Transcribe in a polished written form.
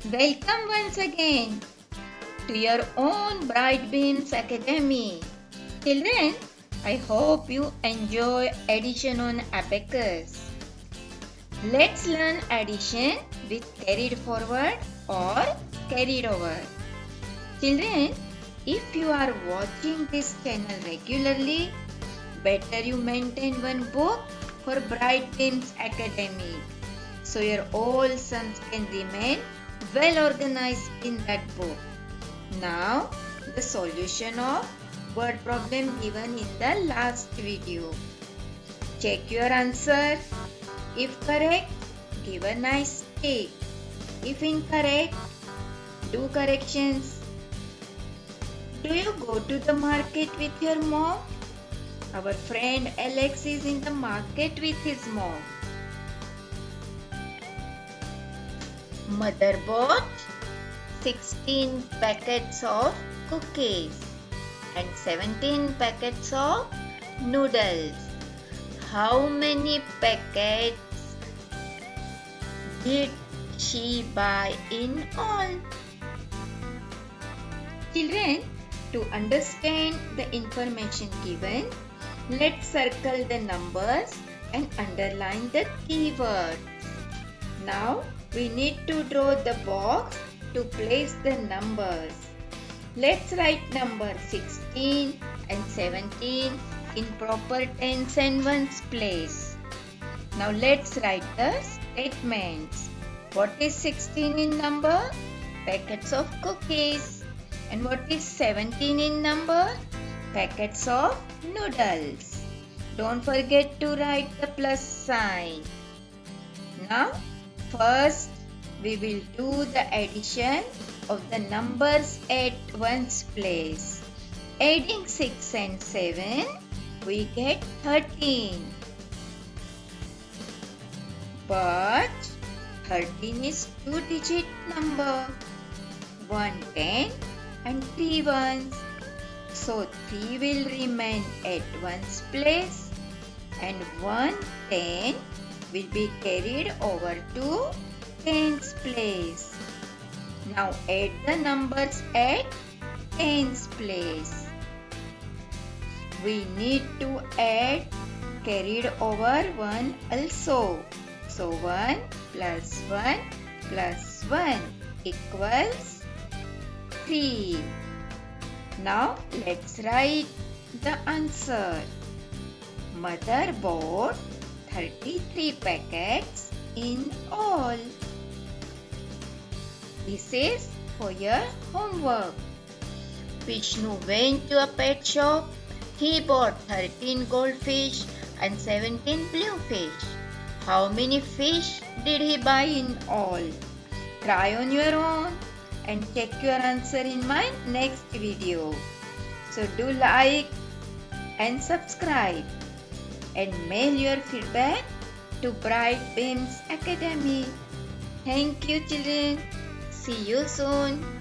Welcome once again to your own Bright Beams Academy. Children, I hope you enjoy addition on abacus. Let's learn addition with carried forward or carried over. Children, if you are watching this channel regularly, better you maintain one book for Bright Beams Academy so your all sums can remain well organized in that book. Now, the solution of word problem given in the last video. Check your answer. If correct, give a nice tick. If incorrect, do corrections. Do you go to the market with your mom? Our friend Alex is in the market with his mom. Mother bought 16 packets of cookies and 17 packets of noodles. How many packets did she buy in all? Children, to understand the information given, let's circle the numbers and underline the keywords. Now, we need to draw the box to place the numbers. Let's write number 16 and 17 in proper tens and ones place. Now let's write the statements. What is 16 in number? Packets of cookies. And what is 17 in number? Packets of noodles. Don't forget to write the plus sign. Now, first, we will do the addition of the numbers at ones place. Adding 6 and 7, we get 13. But 13 is two-digit number. 1 10 and 3 ones. So 3 will remain at ones place and 1 10 will be carried over to tens place. Now add the numbers at tens place. We need to add carried over 1 also. So 1 plus 1 plus 1 equals 3. Now let's write the answer. Mother bought 33 packets in all. This is for your homework. Vishnu went to a pet shop. He bought 13 goldfish and 17 blue fish. How many fish did he buy in all? Try on your own and check your answer in my next video. So do like and subscribe and mail your feedback to Bright Beams Academy. Thank you, children. See you soon.